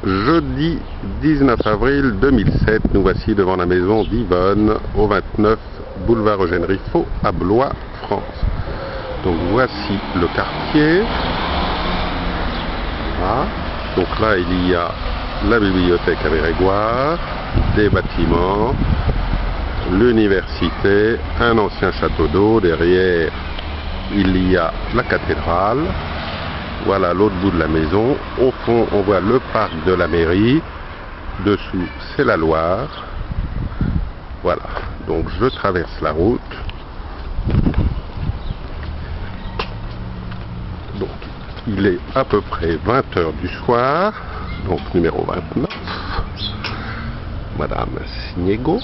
Jeudi 19 avril 2007, nous voici devant la maison d'Yvonne au 29 boulevard Eugène Riffaut à Blois, France. Donc voici le quartier. Voilà. Donc là il y a la bibliothèque à Verrégoire, des bâtiments, l'université, un ancien château d'eau. Derrière il y a la cathédrale. Voilà l'autre bout de la maison. Au fond, on voit le parc de la mairie. Dessous, c'est la Loire. Voilà. Donc, je traverse la route. Donc, il est à peu près 20h du soir. Donc, numéro 29. Madame Sniego.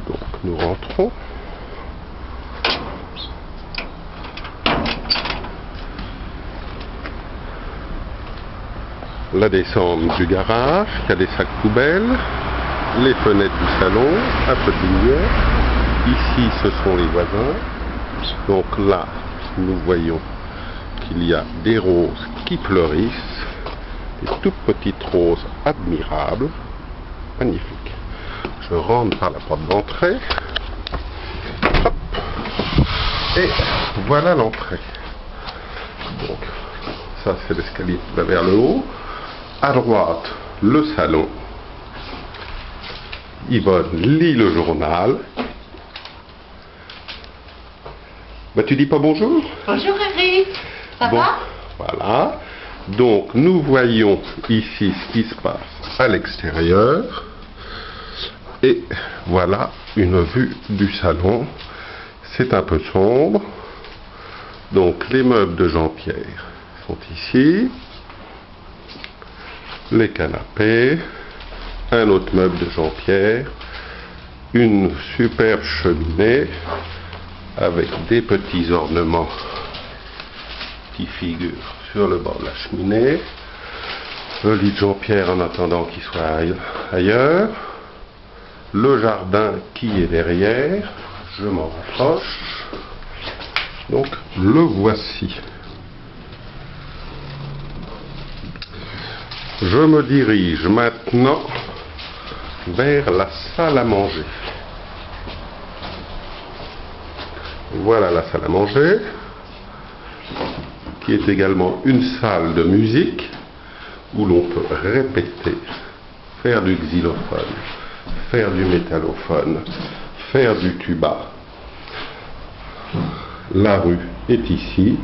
Donc, nous rentrons. La descente du garage, il y a des sacs poubelles, les fenêtres du salon, un peu de lumière. Ici, ce sont les voisins. Donc là, nous voyons qu'il y a des roses qui fleurissent, des toutes petites roses admirables, magnifiques. Je rentre par la porte d'entrée. Hop. Et voilà l'entrée. Donc, ça c'est l'escalier qui va vers le haut. À droite, le salon. Yvonne lit le journal. Bah, tu dis pas bonjour? Bonjour Harry, ça va? Voilà. Donc, nous voyons ici ce qui se passe à l'extérieur. Et voilà une vue du salon. C'est un peu sombre. Donc, les meubles de Jean-Pierre sont ici. Les canapés, un autre meuble de Jean-Pierre, une superbe cheminée avec des petits ornements qui figurent sur le bord de la cheminée, le lit de Jean-Pierre en attendant qu'il soit ailleurs, le jardin qui est derrière, je m'en rapproche, donc le voici. Je me dirige maintenant vers la salle à manger. Voilà la salle à manger, qui est également une salle de musique où l'on peut répéter, faire du xylophone, faire du métallophone, faire du tuba. La rue est ici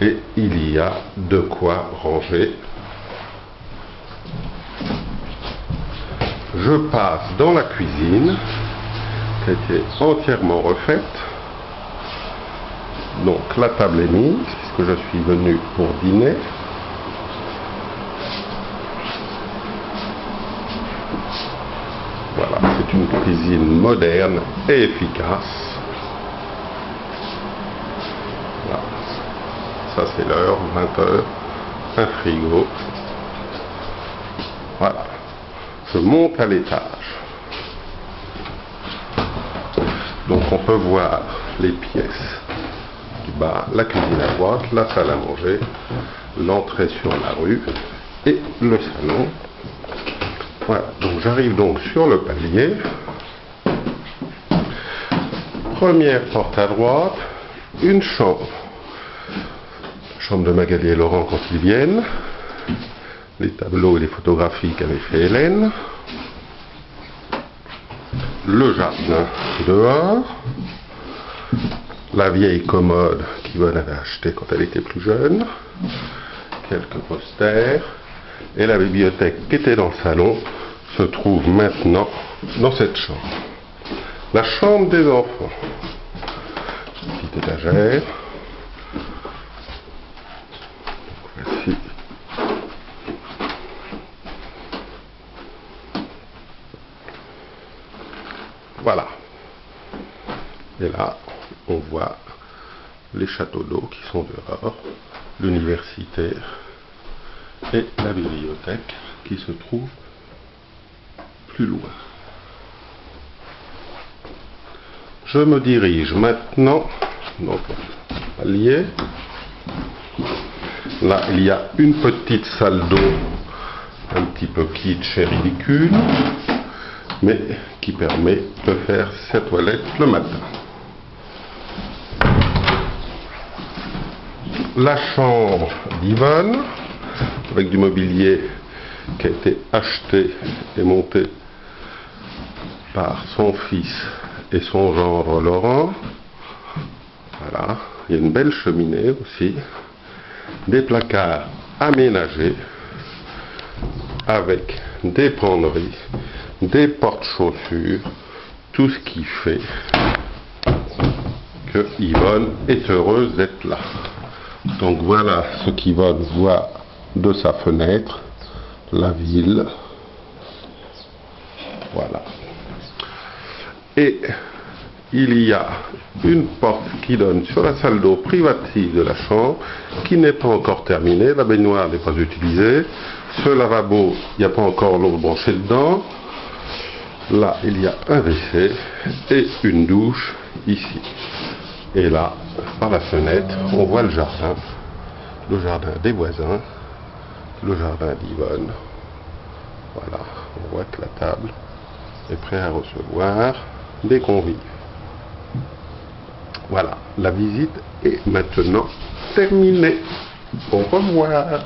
et il y a de quoi ranger. Je passe dans la cuisine, qui a été entièrement refaite. Donc la table est mise, puisque je suis venu pour dîner. Voilà, c'est une cuisine moderne et efficace. Voilà. Ça c'est l'heure, 20h, un frigo. Voilà. Je monte à l'étage. Donc on peut voir les pièces du bas, la cuisine à droite, la salle à manger, l'entrée sur la rue et le salon. Voilà, donc j'arrive donc sur le palier. Première porte à droite, une chambre. Chambre de Magali et Laurent quand ils viennent. Les tableaux et les photographies qu'avait fait Hélène, le jardin dehors, la vieille commode qu'Yvonne avait achetée quand elle était plus jeune, quelques posters, et la bibliothèque qui était dans le salon se trouve maintenant dans cette chambre. La chambre des enfants, petite étagère. Voici. Voilà. Et là, on voit les châteaux d'eau qui sont dehors, l'université et la bibliothèque qui se trouve plus loin. Je me dirige maintenant donc palier Là, il y a une petite salle d'eau, un petit peu kitsch et ridicule, mais qui permet de faire sa toilette le matin. La chambre d'Yvonne, avec du mobilier qui a été acheté et monté par son fils et son gendre Laurent. Voilà, il y a une belle cheminée aussi, des placards aménagés avec des penderies, des porte-chaussures, tout ce qui fait que Yvonne est heureuse d'être là. Donc voilà ce qu'Yvonne voit de sa fenêtre, la ville. Voilà. Et il y a une porte qui donne sur la salle d'eau privative de la chambre, qui n'est pas encore terminée. La baignoire n'est pas utilisée. Ce lavabo, il n'y a pas encore l'eau branchée dedans. Là, il y a un WC et une douche ici. Et là, par la fenêtre, on voit le jardin des voisins, le jardin d'Yvonne. Voilà, on voit que la table est prête à recevoir des convives. Voilà, la visite est maintenant terminée. Au revoir.